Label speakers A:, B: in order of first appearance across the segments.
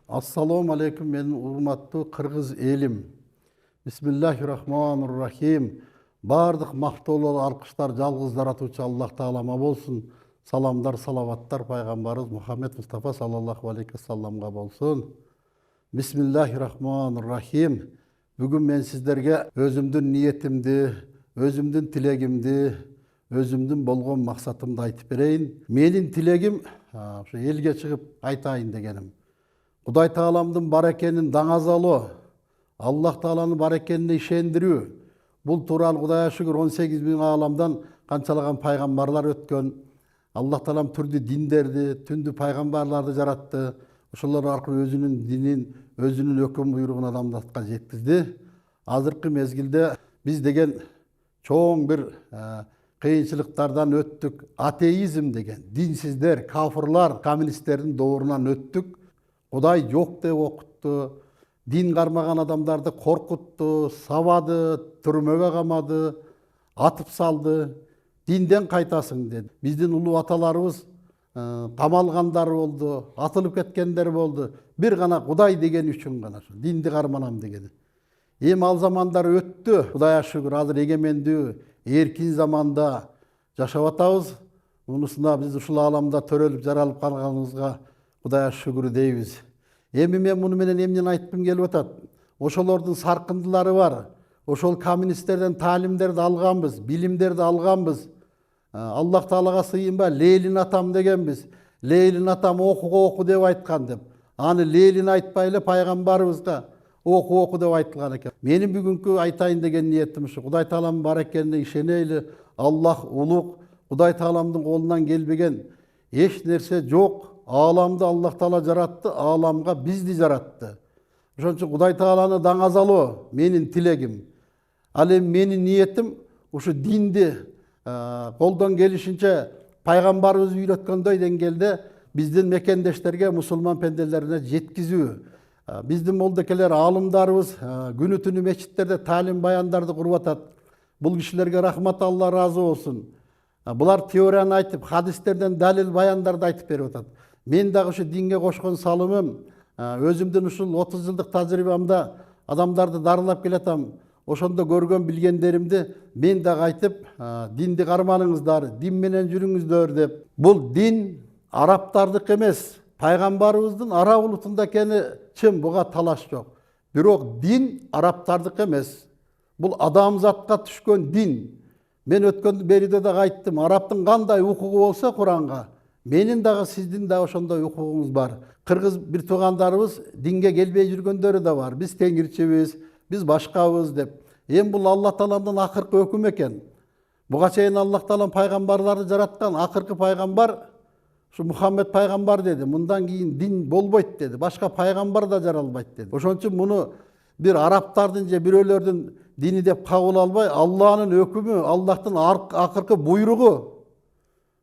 A: Assalamu alaikum, менин урматтуу кыргыз элим. Бисмиллахир-рахманир-рахим. Бардык мактоолор, алкыштар жалгыз жаратуучу Аллах Таалама болсун. Саламдар, салаваттар пайгамбарыбыз Мухаммед Мустафа саллаллаху алейхи вассаламга болсун. Бисмиллахир-рахманир-рахим. Бүгүн мен сиздерге өзүмдүн ниетимди, өзүмдүн тилегимди, өзүмдүн болгон максатымды айтып берейин. Менин тилегим ушу элге чыгып айтайын дегеним. Кудай Тааламдын бар экенин даңазалоо, Аллах Тааланын бар экенине ишендирүү. Бул тууралуу Кудайга шүгүр 18 000 ааламдан канчалаган пайгамбарлар өткөн. Аллах Таалам түрдүү диндерди, түндүү пайгамбарларды жаратты. Ошолор аркылуу өзүнүн динин, өзүнүн өкүм буйругун адамдатка жеткизди. Азыркы мезгилде биз деген чоң бир кыйынчылыктардан өттүк. Атеизм деген, динсиздер, кафырлар, коммунисттердин доорунан өттүк. Кудай жок деп окутту, дин кармаган адамдарды коркутту, сабады, түрмөгө камады, атып салды. Динден кайтасың деди. Биздин улуу аталарыбыз камалгандары болду, атылып кеткендер болду. Бир гана Кудай деген үчүн гана динди карманам дегени. Эми ал замандар өттү. Кудайга шүгүр, азыр эгемендүү, эркин заманда жашап атабыз. Мунусуна биз ушул ааламда төрөлүп жаралып калганыбызга Кудайга шүгүр дейбиз. Эми мен муну менен эмнени айткым келип атат? Ошолордун саркындылары бар. Ошол коммунисттерден таалимдерди алганбыз, билимдерди алганбыз. Аллах Таалага сыйынба Лейлин атам дегенбиз. Лейлин атам оку деп айткан деп. Аны Лейлин айтпай эле пайгамбарыбызга оку деп айтылган экен. Менин бүгүнкү айтайын деген ниетим ушу. Кудай Тааламдын бар экенине ишенели. Аллах улук. Кудай Тааламдын колунан келбеген эч нерсе жок. Ааламды Аллах Таала жаратты, ааламга бизди жаратты. Ошон үчүн Кудай Тааланы даңазалоо менин тилегим. Ал эми менин ниетим ушу динди колдон келишинче пайгамбарыбыз үйрөткөндөй деңгээлде биздин мекендештерге, мусулман пенделерине жеткизүү. Биздин молдокелер, аалымдарыбыз күнү түнү мечиттерде таалим баяндарды куруп атат. Бул кишилерге рахмат, Алла ыраазы болсун. Булар теорияны айтып, хадистерден далил баяндарды айтып берип атат. Мен дагы ушу динге кошкон салымым, өзүмдүн ушул 30 жылдык тажрыйбамда адамдарды дарылап келатам. Ошондо көргөн билгендеримди мен дагы айтып, динди карманыңыздар, дин менен жүрүңүздөр деп. Бул дин арабтардык эмес, пайгамбарыбыздын араб улутунда экени чын, буга талаш жок. Бирок дин арабтардык эмес. Бул адамзатка түшкөн дин. Мен өткөн бериде дагы айттым, арабтын кандай укугу болсо Куранга, менин дагы сиздин дагы ошондой укугуңуз бар. Кыргыз бир туугандарыбыз динге келбей жүргөндөрү да бар. Биз теңирчибиз, биз башкабыз деп. Эми бул Аллах Тааланын акыркы өкүмү экен. Буга чейин Аллах Таалам пайгамбарларды жараткан, акыркы пайгамбар ушу Мухаммед пайгамбар деди. Мындан кийин дин болбойт деди. Башка пайгамбар да жаралбайт деди. Ошон үчүн муну бир арабтардын же бирөөлөрдүн дини деп кабыл албай, Аллахнын өкүмү, Аллахтын акыркы буйругу.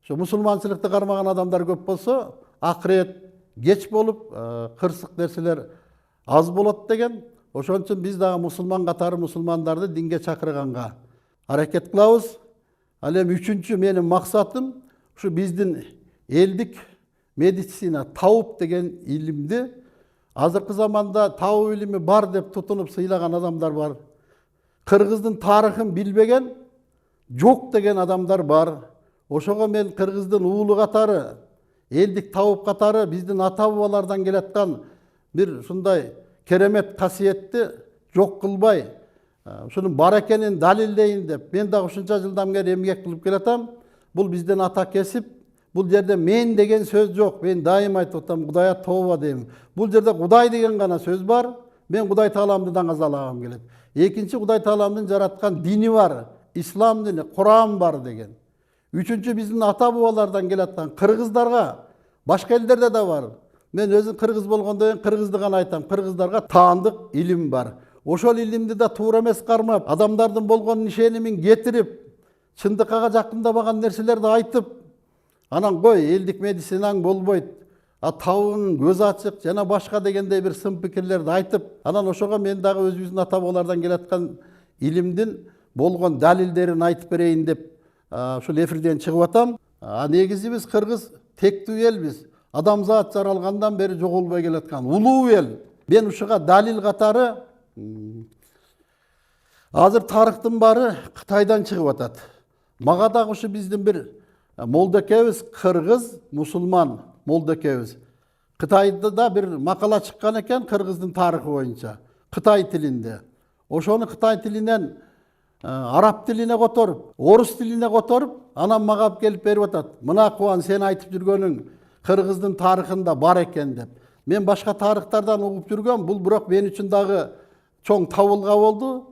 A: Ошо мусулманчылыкты кармаган адамдар көп болсо, акырет кеч болуп, кырсык нерселер аз болот деген. Ошон үчүн биз дагы мусулман катары мусулмандарды динге чакырганга аракет кылабыз. Ал эми үчүнчү менин максатым ушу биздин элдик медицина, табып деген илимди азыркы заманда табып илими бар деп тутунуп сыйлаган адамдар бар. Кыргыздын тарыхын билбеген, жок деген адамдар бар. Ошого мен кыргыздын уулу катары, элдик табып катары биздин ата бабалардан келаткан бир ушундай керемет касиетти жок кылбай, ушунун бар экенин далилдейин деп мен дагы ушунча жылдан бери эмгек кылып келатам. Бул биздин ата кесип. Бул жерде мен деген сөз жок. Мен дайым айтып атам, Кудайга тооба дейм. Бул жерде Кудай деген гана сөз бар. Мен Кудай Тааламды даңазалагым келет. Экинчи, Кудай Тааламдын жараткан дини бар. Ислам дини, Куран бар деген. Үчүнчү, биздин ата бабалардан келаткан кыргыздарга, башка элдерде да бар. Мен өзүм кыргыз болгондон кийин кыргызды гана айтам. Кыргыздарга таандык илим бар. Ошол илимди да туура эмес кармап, адамдардын болгон ишенимин кетирип, чындыкка жакындабаган нерселерди айтып, анан кой элдик медицинаң болбойт, табың көз ачык жана башка дегендей бир сын пикирлерди айтып, анан ошого мен дагы өзүбүздүн ата бабалардан келаткан илимдин болгон далилдерин айтып берейин деп ушул эфирден чыгып атам. Негизи биз кыргыз тектүү элбиз. Адамзат жаралгандан бери жоголбой келаткан улуу эл. Мен ушуга далил катары азыр тарыхтын баары Кытайдан чыгып атат. Мага дагы ушу биздин бир молдекебиз, кыргыз, мусулман молдекебиз. Кытайда да бир макала чыккан экен кыргыздын тарыхы боюнча, Кытай тилинде. Ошону Кытай тилинен араб тилине которуп, орус тилине которуп, анан мага келип берип атат. Мына Кубан сен айтып жүргөнүң кыргыздын тарыхында бар экен деп. Мен башка тарыхтардан угуп жүргөм, бул бирок мен үчүн дагы чоң табылга болду,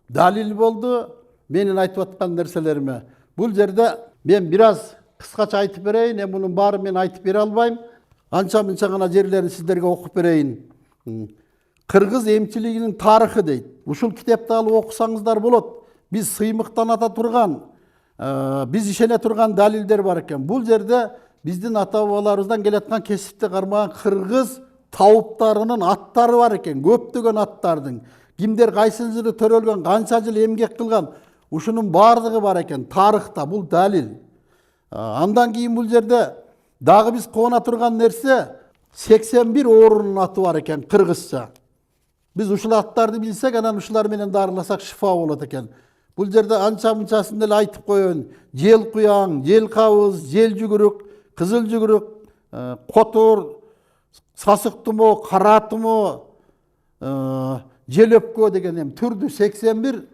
A: далил болду менин айтып аткан нерселериме. Бул жерде мен бир аз кыскача айтып берейин, мунун баарын мен айтып бере албайм. Анча-мынча гана жерлерин сиздерге окуп берейин. Кыргыз эмчилигинин тарыхы дейт. Ушул китепти алып окусаңыздар болот. Биз сыймыктаната турган, биз ишене турган далилдер бар экен. Бул жерде биздин ата бабаларыбыздан келаткан кесипти кармаган кыргыз тауптарынын аттары бар экен. Көптөгөн аттардын. Кимдер кайсы жылы төрөлгөн, канча жыл эмгек кылган, ушунун баардыгы бар экен тарыхта. Бул далил. Андан кийин бул жерде дагы биз кубана турган нерсе 81 оорунун аты бар экен кыргызча. Биз ушул аттарды билсек, анан ушулар менен дарыласак шифа болот экен. Бул жерде анча-мынчасын деле айтып коеюн. Жел куяң, жел кабыз, жел жүгүрүк, кызыл жүгүрүк, котур, сасык тумо, кара тумо, жел өпкө деген түрдүү 81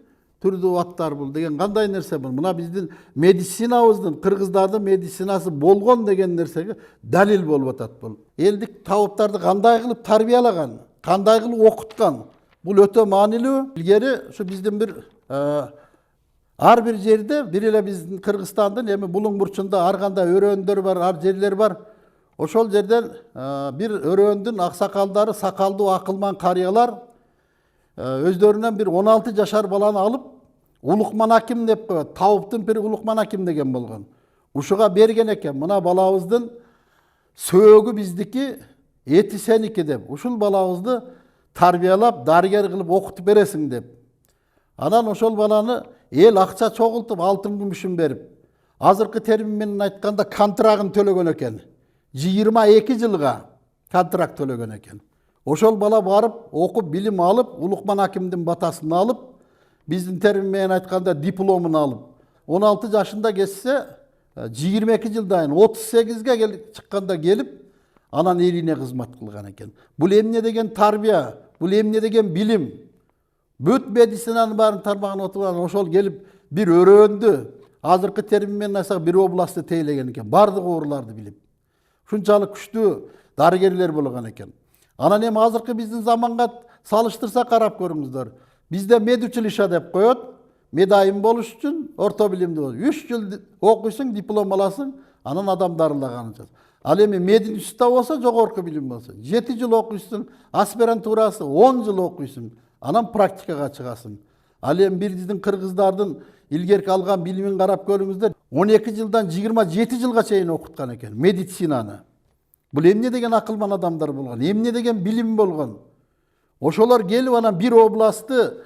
A: түрдүү аттар бул деген кандай нерсе бул? Мына биздин медицинабыздын, кыргыздардын медицинасы болгон деген нерсеге далил болуп атат бул. Элдик табыптарды кандай кылып тарбиялаган, кандай кылып окуткан? Бул өтө маанилүү. Илгери ушу биздин бир ар бир жерде, бир эле биздин Кыргызстандын эми булуң бурчунда ар кандай өрөөөндөр бар, ар жерлер бар. Ошол жерден бир өрөөндүн аксакалдары, сакалдуу акылман карыялар өздөрүнөн бир 16 жашар баланы алып, Улукман Аким деп коет. Табыптын бири Улукман Аким деген болгон. Ушуга берген экен. Мына балабыздын сөөгү биздики, эти сеники деп. Ушул балабызды тарбиялап, дарыгер кылып окутуп бересиң деп. Анан ошол баланы эл акча чогултуп, алтын күмүшүн берип, азыркы термин менен айтканда контрагын төлөгөн экен. 22 жылга контракт төлөгөн экен. Ошол бала барып, окуп, билим алып, Улукман Акимдин батасын алып, биздин термин менен айтканда дипломун алып, 16 жашында кетсе, 22 жылдан 38ге чыкканда келип, анан элине кызмат кылган экен. Бул эмне деген тарбия, бул эмне деген билим. Бүт медицинанын баарын тармагын отурган ошол келип бир өрөөндү, азыркы термин менен айтсак бир областты тейлеген экен. Бардык ооруларды билип. Ушунчалык күчтүү дарыгерлер болгон экен. Анан эми азыркы биздин заманга салыштырса карап көрүңүздөр. Бизде медучилище деп коет. Медайым болуш үчүн орто билимди болуш. 3 жыл окуйсуң, диплом аласың, анан адам дарылаган. Ал эми мединститутта болсо жогорку билим болсо, 7 жыл окуйсуң, аспирантурасы 10 жыл окуйсуң, анан практикага чыгасың. Ал эми биздин кыргыздардын илгерки алган билимин карап көрүңүздөр, 12 жылдан 27 жылга чейин окуткан экен медицинаны. Бул эмне деген акылман адамдар болгон, эмне деген билим болгон. Ошолор келип анан бир областты,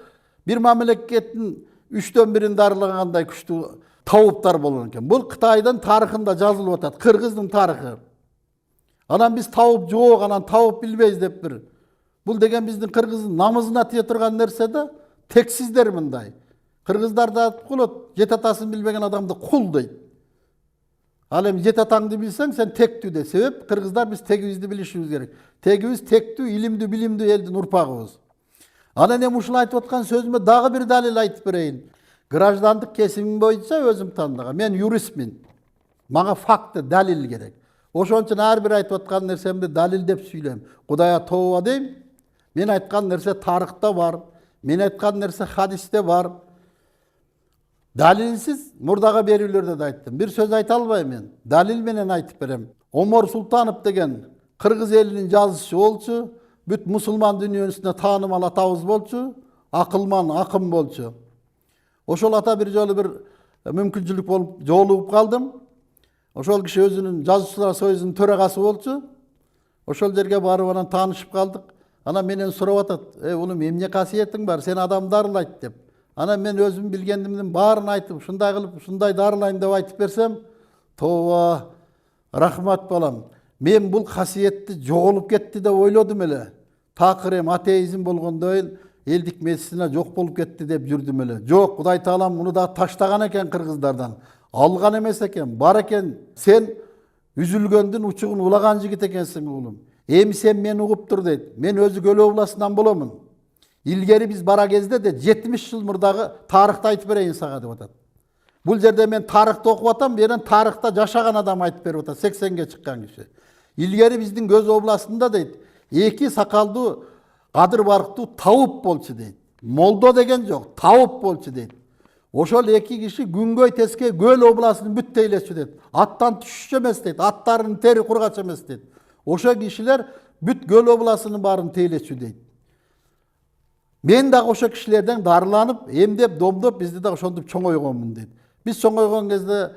A: бир мамлекеттин 3/1 дарылагандай күчтүү табыптар болгон экен. Бул Кытайдын тарыхында жазылып атат, кыргыздын тарыхы. Анан биз табып жок, анан табып билбейбиз деп бир. Бул деген биздин кыргыздын намызына тие турган нерсе да, тексиздер мындай. Кыргыздарда айтып коет, жет атасын билбеген адамды кул дейт. Ал эми жет атаңды билсең, сен тектүү де. Себеп кыргыздар биз тегибизди билишибиз керек. Тегибиз тектүү, илимдүү, билимдүү элдин урпагыбыз. Анан эми ушул айтып аткан сөзүмө дагы бир далил айтып берейин. Граждандык кесимим боюнча өзүм тандаган. Мен юристмин. Мага факты, далил керек. Ошон үчүн ар бир айтып аткан нерсемди далил деп сүйлөйм. Кудайга тобо дейм. Мен айткан нерсе тарыхта бар. Мен айткан нерсе хадисте бар. Далилсиз мурдага берүүлөрдө да айттым. Бир сөз айта албайм мен. Далил менен айтып берем. Омор Султанов деген кыргыз элинин жазуучусу болчу, бүт мусулман дүйнөсүнө таанымал атабыз болчу, акылман, акым болчу. Ошол ата бир жолу бир мүмкүнчүлүк болуп жолугуп калдым. Ошол киши өзүнүн жазуучулар союзунун төрагасы болчу. Ошол жерге барып анан таанышып калдык. Анан менен сурап атат: улум, эмне касиетиң бар? Сен адамды дарылайт" деп. Ана мен өзім білгендімнің барын айтып, шындай қылып, шындай дарылайын деп айтып берсем, тоба, рахмат балам. Мен бұл қасиетті жоғылып кетті деп ойладым әлі. Тақырем атеизм болғандайын, елдік медицина жоқ болып кетті деп жүрдім әлі. Жоқ, Құдай Таалам мұны да таштаған екен қырғыздардан. Алған емес екен, бар екен. Сен үзілгендің ұшығын улаған жігіт екенсің ұлым. Эми сен мені ұғып тұр дейді. Мен өзі Көл обласынан боламын. Илгери біз бара кезде де 70 жыл мұрдағы тарихты айтып берейін саға деп атады. Бұл жерде мен тарихты оқып атам, берен тарихта жашаған адам айтып беріп атады, 80-ге шыққан кіші. Илгери біздің Көз обласында дейді, екі сақалды адыр барықты тауып болчу дейді. Молдо деген жоқ, тауып болчу дейді. Ошол екі киши күнгөй теске Көл обласының бүттейлесчү дейді. Аттан түшүшү емес дейді, аттарының тери кургач емес дейді. Ошо кишилер бүт Көл обласының барын тейлесчү дейді. Мен дагы ошо кишилерден дарыланып, эмдеп, домдоп, бизди да ошондуп чоңойгонмун дейт. Биз чоңойгон кезде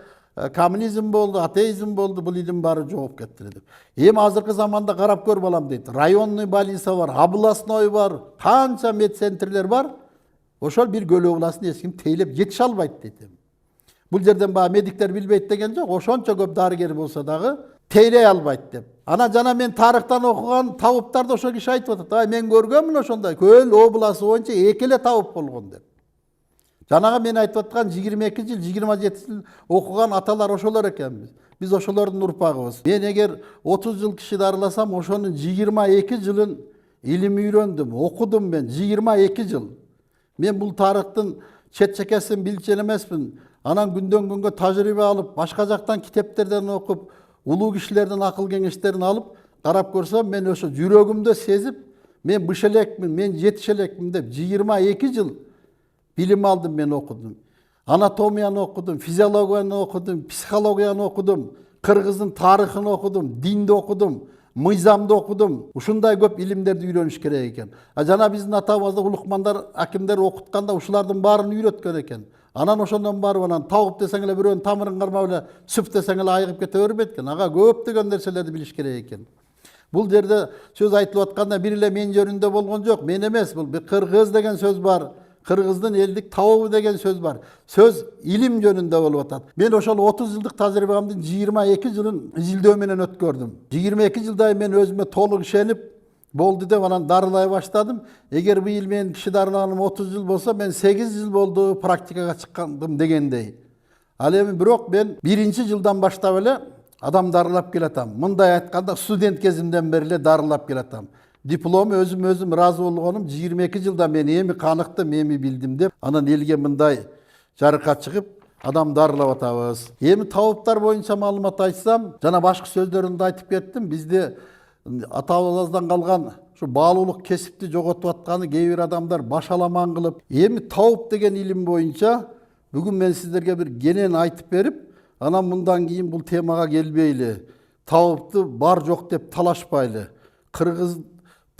A: коммунизм болду, атеизм болду, бул илим бары жооп кетти деп. Эми азыркы заманда карап көр балам дейт. Районный больница бар, областной бар, канча медцентрлер бар. Ошол бир Көл обласын эч ким тейлеп жетише албайт дейт. Бул жерден баа медиктер билбейт деген жок, ошончо көп дарыгер болсо дагы тейлей албайт деп. Ана жана мен тарыхтан окуган табыптарды ошо киши айтып атат. Ай мен көргөнмүн ошондой Көл обласы боюнча экеле табып болгон деп. Жанага мен айтып аткан 22 жыл, 27 жыл окуган аталар ошолор экенбиз. Биз ошолордун урпагыбыз. Мен эгер 30 жыл киши дарыласам, ошонун 22 жылын илим үйрөндүм, окудум мен 22 жыл. Мен бул тарыхтын чет чекесин билчен эмесмин. Анан күндөн күнгө тажрыйба алып, башка жактан китептерден окуп, улуу кишилердин акыл кеңештерин алып, карап көрсөм, мен ошо жүрөгүмдө сезип, мен быш элекмин, мен жетише элекмин деп 22 жыл билим алдым, мен окудум. Анатомияны окудум, физиологияны окудум, психологияны окудум, кыргыздын тарыхын окудум, динди окудум, мыйзамды окудум. Ушундай көп илимдерди үйрөнүш керек экен. Жана биздин атабызды улукмандар, акимдер окутканда ушулардын баарын үйрөткөн экен. Анан ошондон барып анан тауып десең эле бирөөнүн тамырын кармап эле сүп десең эле айыгып кете бербейт экен. Ага көптөгөн нерселерди билиш керек экен. Бул жерде сөз айтылып атканда бир эле мен жөнүндө болгон жок. Мен эмес, бул кыргыз деген сөз бар. Кыргыздын элдик табыбы деген сөз бар. Сөз илим жөнүндө болуп атат. Мен ошол 30 жылдык тажрыйбамдын 22 жылын изилдөө менен өткөрдүм. 22 жылдай мен өзүмө толук ишенип болду деп анан дарылай баштадым. Эгер быйыл мен киши дарылаганым 30 жыл болсо, мен 8 жыл болду практикага чыккандым дегендей. Ал эми бирок мен 1-чи жылдан баштап эле адам дарылап келатам. Мындай айтканда студент кезимден бери эле дарылап келатам. Диплом өзüm разы болгонум 22 жылда мен эми каныктым, эми билдим деп, анан элге мындай жарыкка чыгып адам дарылап атабыз. Эми табыптар боюнча маалымат айтсам, жана башка сөздөрүндө айтып кеттим, бизде ата-бабабыздан калган ушу баалуулук кесипти жоготуп атканы кээ бир адамдар башаламан кылып, эми табып деген илим боюнча бүгүн мен сиздерге бир кенен айтып берип, анан мындан кийин бул темага келбейли. Табыпты бар жок деп талашпайлы. Кыргыз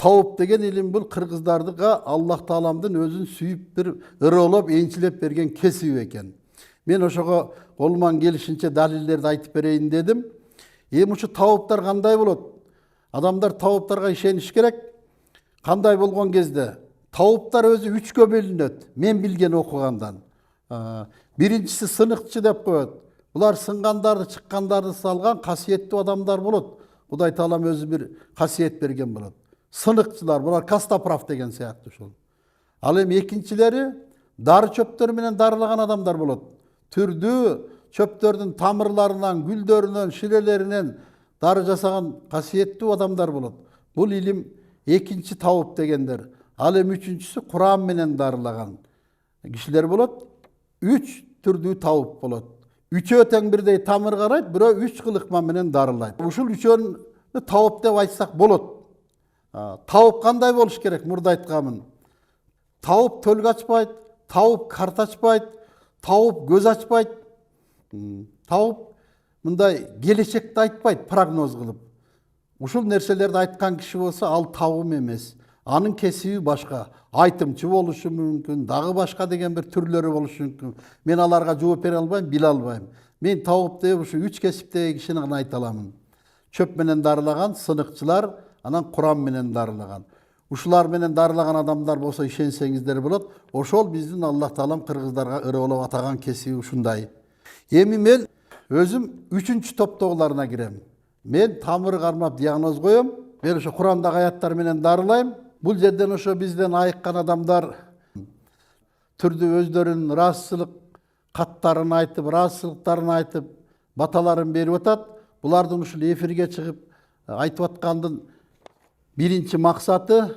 A: табып деген илим бул кыргыздардыга Аллах Тааламдын өзүн сүйүп бир ырылап, энчилеп берген кесип экен. Мен ошого колуман келишинче далилдерди айтып берейин дедим. Эми ушу табыптар кандай болот? Адамдар табыптарга ишениш керек. Кандай болгон кезде табыптар өзү 3кө бөлүнөт. Мен билген окугандан. Биринчиси сыныкчы деп коет. Булар сынгандарды, чыккандарды салган касиеттүү адамдар болот. Кудай Таалам өзү бир касиет берген болот. Сыныкчылар, булар Костоправ деген сыяктуу ошол. Ал эми экинчилери дары чөптөр менен дарылаган адамдар болот. Түрдүү чөптөрдүн тамырларынан, гүлдөрүнөн, ширелеринен дары жасаган касиеттүү адамдар болот. Бул илим экинчи табып дегендер. Ал эми үчүнчүсү Куран менен дарылаган кишилер болот. 3 түрдүү табып болот. Үчөө тең бирдей тамыр карайт, бирөө 3 кыл ыкма менен дарылайт. Ушул үчөөнү табып деп айтсак болот. Табып кандай болуш керек? Мурда айтканмын. Табып төлгө ачпайт, табып карт ачпайт, табып көз ачпайт. Табып мындай келечекти айтпайт, прогноз кылып. Ушул нерселерди айткан киши болсо, ал табым эмес. Анын кесиби башка. Айтымчы болушу мүмкүн, дагы башка деген бир түрлөрү болушу мүмкүн. Мен аларга жооп бере албайм, биле албайм. Мен табып деп ушу 3 кесиптеги кишини гана айта аламын. Чөп менен дарылаган сыныкчылар, анан Куран менен дарылаган. ушулар менен дарылаган адамдар болсо ишенсеңиздер болот. Ошол биздин Аллах Таалам кыргыздарга ырылап атаган кесиби ушундай. Эми мен өзүм 3-чү топтогуларына кирем. Мен тамыры кармап диагноз коем. Мен ошо Курандагы аяттар менен дарылайм. Бул жерден ошо бизден айыккан адамдар түрдүү өздөрүнүн ыраазычылык каттарын айтып, ыраазычылыктарын айтып, баталарын берип атат. Булардын ушул эфирге чыгып айтып аткандын биринчи максаты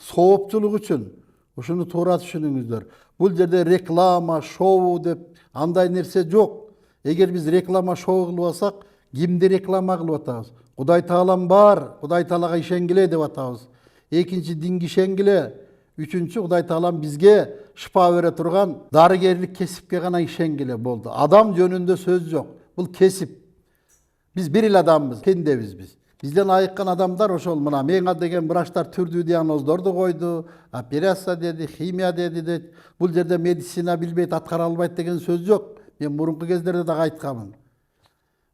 A: соопчулук үчүн. Ушуну туура түшүнүңүздөр. Бул жерде реклама, шоу деп андай нерсе жок. Эгер биз реклама, шоу кылып алсак, кимди реклама кылып атабыз? Кудай Таалам бар, Кудай Таалага ишенгиле деп атабыз. Экинчи, динге ишенгиле. Үчүнчү, Кудай Таалам бизге шыпа бере турган дарыгерлик кесипке гана ишенгиле болду. Адам жөнүндө сөз жок. Бул кесип. Биз бир эле адамбыз, пендебиз биз. Бизден айыккан адамдар ошол мына меңа деген врачтар түрдүү диагноздорду койду, операция деди, химия деди. Бул жерде медицина билбейт, аткара албайт деген сөз жок. Мен мурунку кездерде дагы айтканмын.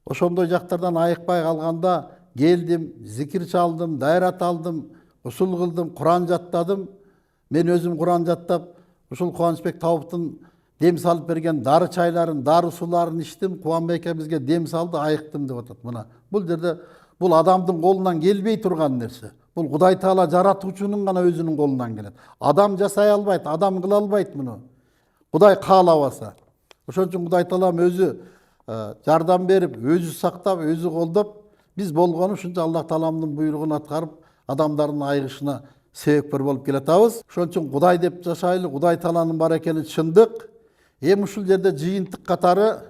A: Ошондой жактардан айыкпай калганда келдим, зикир чалдым, дайрат алдым, усул кылдым, Куран жаттадым. Мен өзүм Куран жаттап, ушул Кубанычбек Табыптын дем салып берген дары чайларын, дары суларын иштим. Кубанбек экебизге дем салды, айыктым деп атат. Мына бул жерде бул адамдын колунан келбей турган нерсе. Бул Кудай Таала жаратуучунун гана өзүнүн колунан келет. Адам жасай албайт, адам кыла албайт муну. Кудай каалабаса. Ошон үчүн Кудай Таалам өзү жардам берип, өзү сактап, өзү колдоп, биз болгону ушунча Аллах Тааламдын буйругун аткарып, адамдардын айыгышына себепкер болуп келатабыз. Ошон үчүн Кудай деп жашайлы, Кудай Тааланын бар экени чындык. Эми ушул жерде жыйынтык катары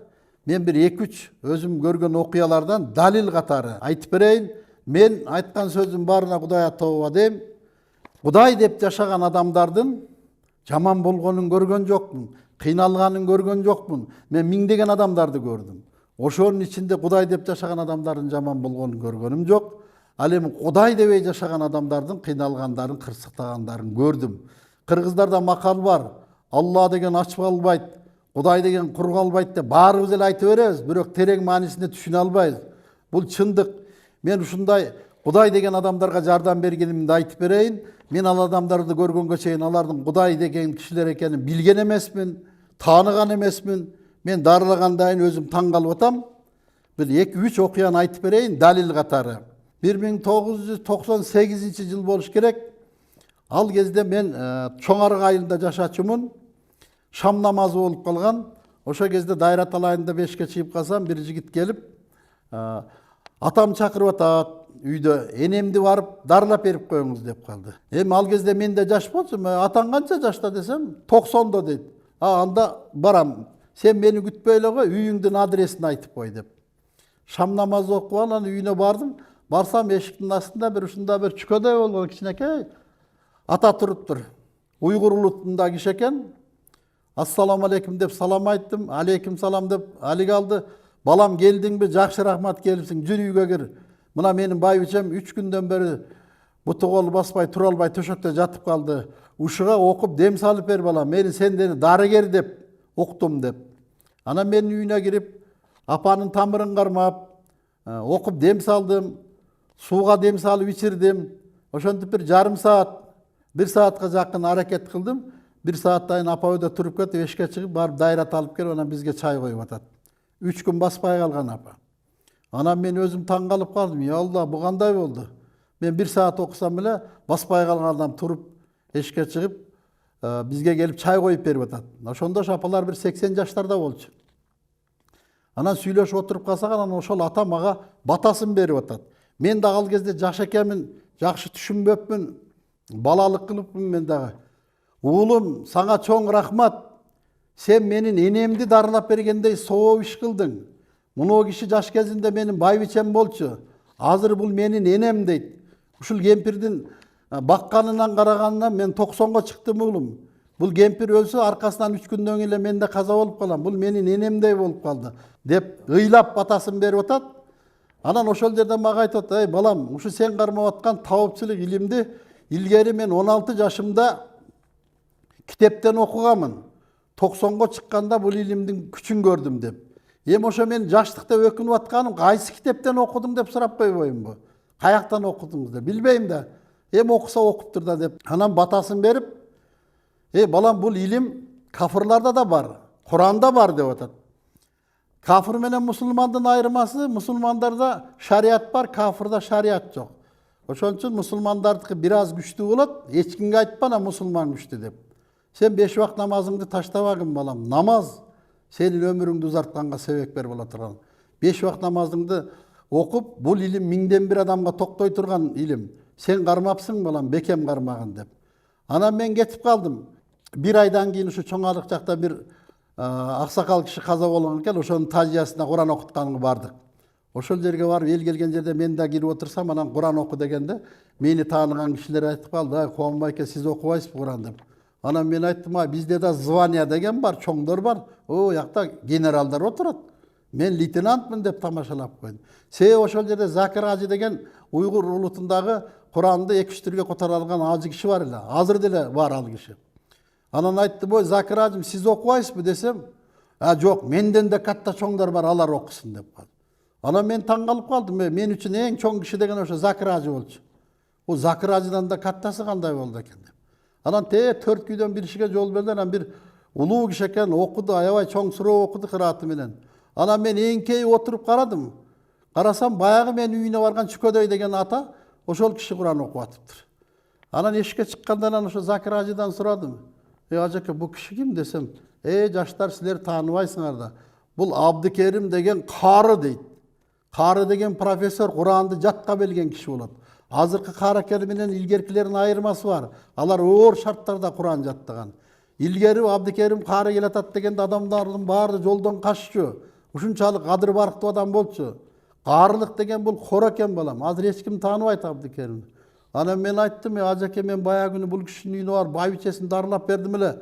A: мен бир 2-3 өзүм көргөн окуялардан далил катары айтып берейин. Мен айткан сөзүм баарына Кудайга тобо дейм. Кудай деп жашаган адамдардын жаман болгонун көргөн жокмун, кыйналганын көргөн жокмун. Мен миңдеген адамдарды көрдүм. Ошонун ичинде Кудай деп жашаган адамдардын жаман болгонун көргөнүм жок. Ал эми Кудай дебей жашаган адамдардын кыйналгандарын, кырсыктагандарын көрдүм. Кыргыздарда макал бар. Алла деген ачып албайт, Кудай деген кург албайт деп баарыбыз эле айтып беребиз, бирок терең маанисине түшүнө албайбыз. Бул чындык. Мен ушундай Кудай деген адамдарга жардам бергенимди айтып берейин. Мен ал адамдарды көргөнгө чейин алардын Кудай деген кишилер экенин билген эмесмин, тааныган эмесмин. Мен дарылагандайын өзүм таң калып атам. Бир 2-3 окуяны айтып берейин далил катары. 1998 жыл болуш керек. Ал кезде мен Чоң Арык айылында жашачумун. Шам намазы болуп калган. Ошо кезде дайрат алайын деп эшикке чыгып калсам, бир жигит келип, атам чакырып атат, үйдө энемди барып дарылап берип коюңуз деп калды. Эми ал кезде мен да жаш болчумун. Атаң канча жашта десем, 90да дейт. Анда барам. Сен мени күтпөй эле кой, үйүңдүн адресин айтып кой деп. Шам намазы окуп анан үйүнө бардым. Барсам эшиктин астында бир ушундай бир чүкөдөй болгон кичинекей ата туруптур. Уйгур улутунда киши экен. Ассаламу алейкум деп салам айттым. Алейкум салам деп алиге алды. Балам келдиңби? Жакшы рахмат келипсиң. Жүр үйгө кир. Мына менин байбичем 3 күндөн бери буту колу баспай тура албай төшөктө жатып калды. Ушуга окуп дем салып бер балам. Мени сендени дарыгер деп уктум деп. Анан менин үйүнө кирип, апанын тамырын кармап, окуп дем салдым. Сууга дем салып ичирдим. Ошентип бир жарым саат, 1 саатка жакын аракет кылдым. 1 сааттан апа өйдө туруп кетип, эшикке чыгып, барып дайрат алып келип, анан бизге чай коюп атат. 3 күн баспай калган апа. Анан мен өзүм таң калып калдым. Я Алла, бу кандай болду? Мен 1 саат окусам эле баспай калган адам туруп, эшикке чыгып, бизге келип чай коюп берип атат. Ошондо апалар бир 80 жаштарда болчу. Анан сүйлөшүп отуруп калсак, анан ошол ата мага батасын берип атат. Мен дагы ал кезде жаш экенмин, жакшы түшүнбөпмүн, балалык кылыпмын мен дагы. Уулум, сага чоң рахмат. Сен менин энемди дарылап бергендей сооп иш кылдың. Мунуу киши жаш кезинде менин байбичем болчу. Азыр бул менин энем дейт. Ушул кемпирдин бакканынан караганынан мен 90го чыктым уулум. Бул кемпир өлсө аркасынан 3 күндөн кийин эле мен да каза болуп калам. Бул менин энемдей болуп калды деп ыйлап батасын берип атат. Анан ошол жерде мага айтат: "Эй балам, ушу сен кармап аткан табыпчылык илимди илгери мен 16 жашымда китептен окуганмын. 90го чыкканда бул илимдин күчүн көрдүм" деп. Эми ошо мен жаштыкта өкүнүп атканым, кайсы китептен окудуң деп сурап койбоймунбу? Каяктан окудуңуз деп билбейм да. Эми окуса окуптур да деп. Анан батасын берип, балам бул илим кафырларда да бар, Куранда бар деп атат. Кафыр менен мусулмандын айырмасы, мусулмандарда шарият бар, кафырда шарият жок. Ошон үчүн мусулмандардыкы бир аз күчтүү болот, эч кимге айтпана мусулман күчтүү деп. Сен 5 вакыт намазыңды таштабагын балам. Намаз сенин өмүрүңдү узартканга себепкер боло турган. 5 вакыт намазыңды окуп, бул илим миңден бир адамга токтой турган илим. Сен кармапсың балам, бекем кармагын деп. Анан мен кетип калдым. Бир айдан кийин ушу Чоңалык жакта бир аксакал киши каза болгон экен, ошонун тазиясына Куран окутканга бардык. Ошол жерге барып, эл келген жерде мен да кирип отурсам, анан Куран оку дегенде, мени тааныган кишилер айтып калды, Кубанбай аке, сиз окубайсызбы Куран деп. Анан мен айттым, бизде да звания деген бар, чоңдор бар. О, якта генералдар отурат. Мен лейтенантмын деп тамашалап койдум. Ошол жерде Закир ажы деген уйгур улутундагы Куранды 2-3 түргө котора алган ажы киши бар эле. Азыр деле бар ал киши. Анан айттым, ой, Закир ажым, сиз окубайсызбы десем, жок, менден да катта чоңдор бар, алар окусын деп калды. Анан мен таң калып калдым, мен үчүн эң чоң киши деген ошо Закир ажы болчу. Бул Закир ажыдан да каттасы кандай болду экен деп. Анан 4 күйдөн бир ишиге жол берди, анан бир улуу киши экен, окуду, аябай чоң суроо окуду кырааты менен. Анан мен эңкейип отуруп карадым. Карасам, баягы мен үйүнө барган Чүкөдөй деген ата ошол киши Куран окуп атыптыр. Анан эшикке чыкканда ошо Закир ажыдан сурадым. Ажеке, бул киши ким десем, жаштар силер тааныбайсыңар да. Бул Абдыкерим деген кары дейт. Кары деген профессор Куранды жатка билген киши болот. Азыркы Каракер менен илгеркилердин айырмасы бар. Алар оор шарттарда Куран жаттаган. Илгери Абдыкерим кары келатат дегенде адамдардын баары жолдон каччу. Ушунчалык кадыр барктуу адам болчу. Карылык деген бул хор экен балам. Азыр эч ким тааныбайт Абдыкеримди. Анан мен айттым, ажеке, мен баягы күнү бул кишинин үйүнө барып байбичесин дарылап бердим эле.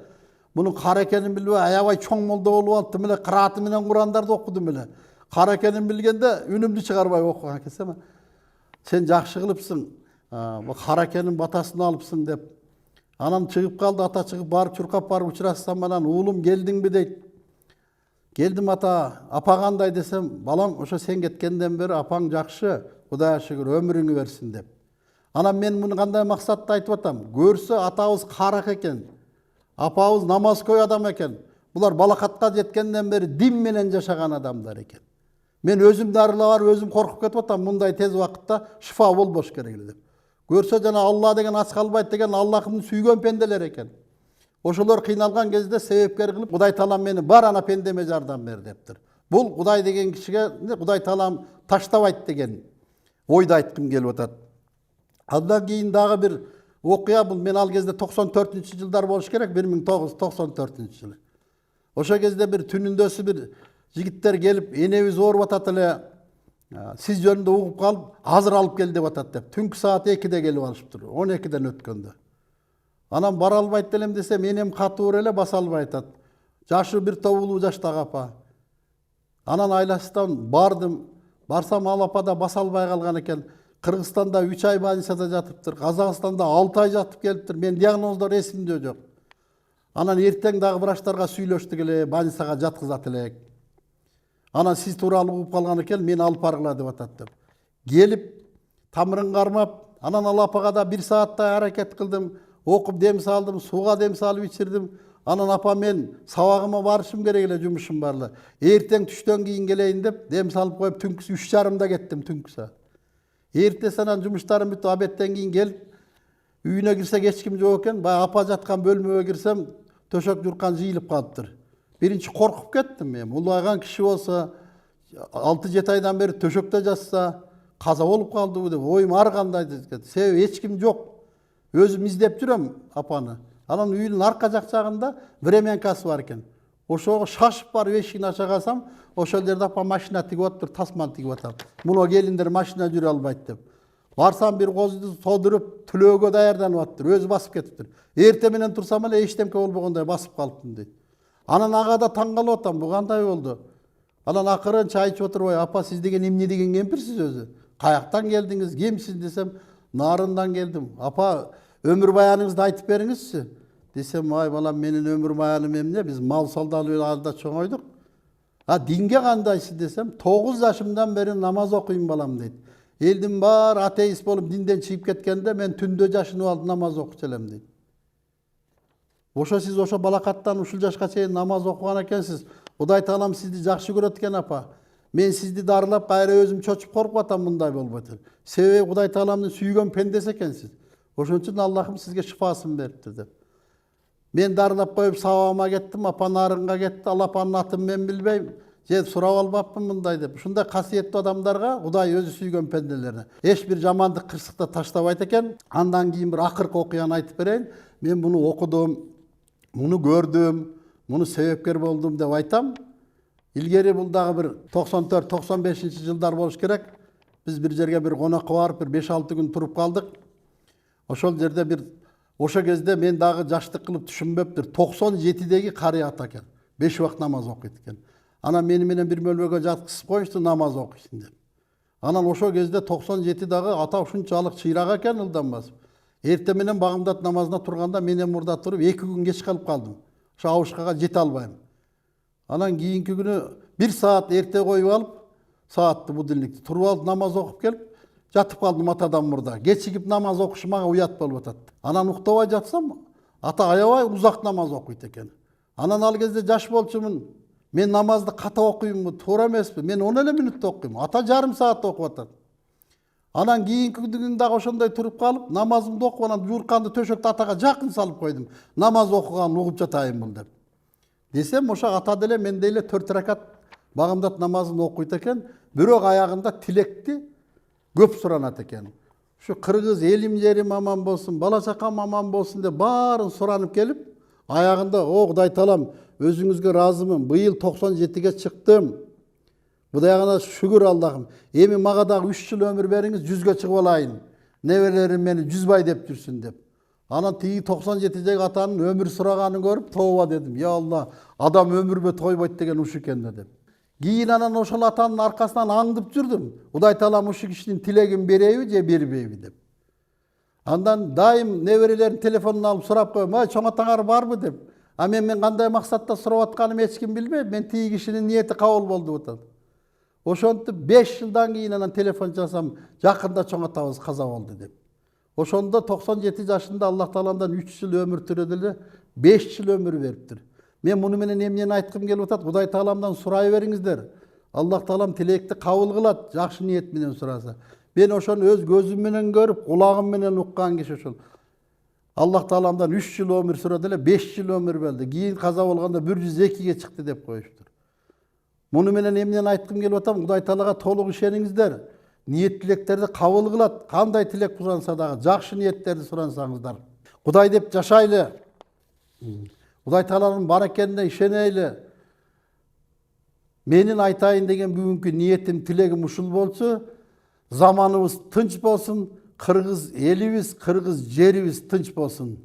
A: Мунун кара экенин билбей, аябай чоң молдо болуп алыптым эле, кырааты менен Курандарды окудум эле. Кара экенин билгенде үнүмдү чыгарбай окуган экенсем, сен жакшы кылыпсың, кара экенин батасын алыпсың деп. Анан чыгып калды, ата чыгып барып чуркап барып учурашсам, анан уулум келдиңби дейт. Келдим ата, апа кандай десем, балам, ошо сен кеткенден бери апаң жакшы, Кудайга шүгүр, өмүрүңү берсин деп. Анан мен муну кандай максатта айтып атам? Көрсө атабыз карак экен, апабыз намазкөй адам экен. Булар балакатка жеткенден бери дин менен жашаган адамдар экен. Мен өзүмдү арылап барып, өзүм коркуп кетип атам, мындай тез убакытта шифа болбош керек эле деп. Көрсө жана Алла деген ач калбайт деген Аллахымды сүйгөн пенделер экен. Ошолор кыйналган кезде себепкер кылып, Кудай Таалам мени бар ана пендеме жардам бер дептир. Бул Кудай деген кишиге Кудай Таалам таштабайт деген ойду айткым келип атат. Андан кийин дагы бир окуя, бул мен ал кезде 94-жылдар болуш керек, 1994-жылы. Ошо кезде бир түнүндөсү бир жигиттер келип, энебиз ооруп атат эле, сиз жөнүндө угуп калып, азыр алып кел деп атат деп. Түнкү саат 2-де келип алышыптыр, 12-ден өткөндө. Анан бара албайт элем десем, энем катуур эле баса албай атат. Жашы бир тобулуу жаштагы апа. Анан айласынан бардым, барсам ал апа да баса албай калган экен. Кыргызстанда 3 ай больницада жатыптыр, Казакстанда 6 ай жатып келиптир. Мен диагноздор эсимде жок. Анан эртең дагы врачтарга сүйлөштүк эле, больницага жаткызат элек. Анан сиз тууралуу угуп калган экен, мени алып баргыла деп атат деп. Келип, тамырын кармап, анан ал апага да 1 сааттай аракет кылдым, окуп дем салдым, сууга дем салып ичирдим. Анан апа, мен сабагыма барышым керек эле, жумушум бар эле. Эртең түштөн кийин келейин деп дем салып коюп, түнкүсү 3:30-да кеттим, түнкү саат. Эртеси анан жумуштарым бүтүп, абеттен кийин келип, үйүнө кирсек эч ким жок экен. Бая апа жаткан бөлмөгө кирсем, төшөк журкан жыйылып калыптыр. Биринчи коркуп кеттим мен. Улайган киши болсо, 6-7 айдан бери төшөктө жатса, каза болуп калдыбы деп оюм ар кандай деп. Себеби эч ким жок. Өзүм издеп жүрөм апаны. Анан үйүнүн арка жакчагында временкасы бар экен. Ошого шашып барып эшигин ача калсам, ошол жерде апа машина тигип атыптыр, тасман тигип атат. Муну келиндер машина жүрө албайт деп. Барсам бир козду тодуруп, түлөөгө даярданып атыптыр, өзү басып кетиптир. Эрте менен турсам эле эчтемке болбогондой басып калыптым дейт. Анан ага да таң калып атам, бу кандай болду? Анан акырын чай ичип отуруп, апа, сиз деген эмне деген кемпирсиз өзү? Каяктан келдиңиз, кимсиз десем, Нарындан келдим. Апа, өмүр баяныңызды айтып бериңизчи. Десем, ай балам, менин өмүр баяным эмне? Биз мал салдалып алда чоңойдук. Динге кандайсыз десем, 9 жашымдан бери намаз окуйм балам дейт. Элдин баары атеист болуп динден чыгып кеткенде мен түндө жашынып алып намаз окуп келем дейт. Ошо сиз ошо балакаттан ушул жашка чейин намаз окуган экенсиз. Кудай таалам сизди жакшы көрөт экен апа. Мен сизди дарылап кайра өзүм чочуп коркуп атам мындай болбойт. Себеби Кудай тааламдын сүйгөн пендеси экенсиз. Ошон үчүн Аллахым сизге шифасын бериптир деп. Мен дарылап коюп сабагыма кеттим, апа нарынга кетти, ал апанын атын мен билбейм. Же сурап албаппын мындай деп. Ушундай касиеттүү адамдарга Кудай өзү сүйгөн пенделерине эч бир жамандык кырсыкта таштабайт экен. Андан кийин бир акыркы окуяны айтып берейин. Мен муну окудум, муну көрдүм, муну себепкер болдум деп айтам. Илгери бул дагы бир 94-95 жылдар болуш керек. Биз бир жерге бир конокко барып, бир 5-6 күн туруп калдык. Ошол жерде бир ошо кезде мен дагы жаштык кылып түшүнбөптүр. 97деги карый ата экен. 5 убак намаз окуйт экен. Анан мени менен бир бөлмөгө жаткызып коюшту намаз окуйсун деп. Анан ошол кезде 97 дагы ата ушунчалык чыйрак экен ылдан басып. Эртең менен багымдат намазына турганда менен мурда туруп 2 күн кеч калып калдым. Ошо абышкага жете албайм. Анан кийинки күнү 1 саат эрте коюп алып, саатты будильникти туруп алып намаз окуп келип, жатып калдым атадан мурда. Кечигип намаз окуш мага уят болуп атат. Анан уктабай жатсам, ата аябай узак намаз окуйт экен. Анан ал кезде жаш болчумун. Мен намазды ката окуймунбу, туура эмеспи? Мен 10 эле мүнөттө окуйм. Ата жарым саат окуп атат. Анан кийинки күнү дагы ошондой туруп калып, намазымды окуп анан жуурканды төшөктө атага жакын салып койдум. Намаз окуган угуп жатайын бул деп. Десем ошо ата деле мен деле 4 ракат багымдат намазын окуйт экен, бирок аягында тилекти көп суранат экен. Ушу кыргыз элим жерим аман болсун, бала чакам аман болсун деп баарын суранып келип, аягында о Кудай таалам өзүңүзгө ыраазымын. Быйыл 97ге чыктым. Кудайга шүгүр Аллахым. Эми мага дагы 3 жыл өмүр бериңиз, 100га чыгып алайын. Неберелерим мени 100 бай деп жүрсүн деп. Анан тиги 97 атанын өмүр сураганын көрүп, тооба дедим. Я Алла, адам өмүрбө тойбойт деген ушу экен деп. Кийин анан ошол атанын аркасынан аңдып жүрдүм. Кудай таалам ушу кишинин тилегин береби же бербейби деп. Андан дайым неберелердин телефонун алып сурап коем, "Ай, чоң атаңар барбы?" деп. А мен кандай максатта сурап атканым эч ким билбейт. Мен тиги кишинин ниети кабыл болду атат. Ошентип 5 жылдан кийин анан телефон чалсам, жакында чоң атабыз каза болду деп. Ошондо 97 жашында Аллах тааландан 3 жыл өмүр түрөдү эле 5 жыл өмүр бериптир. Мен муну менен эмнени айткым келип атат? Кудай тааламдан сурай бериңиздер. Аллах таалам тилекти кабыл кылат, жакшы ниет менен сураса. Мен ошону өз көзүм менен көрүп, кулагым менен уккан киши ошол. Аллах тааламдан 3 жыл өмүр сүрөдү эле 5 жыл өмүр берди. Кийин каза болгондо 102ге чыкты деп коюштур. Муну менен эмнени айткым келип атам? Кудай таалага толук ишениңиздер. Ниет тилектерди кабыл кылат. Кандай тилек суранса дагы жакшы ниеттерди сурансаңыздар. Кудай деп жашайлы. Кудай тааланын бар экенине ишенели. Менин айтайын деген бүгүнкү ниетим, тилегим ушул болчу. Заманыбыз тынч болсун, кыргыз элибиз, кыргыз жерибиз тынч болсун.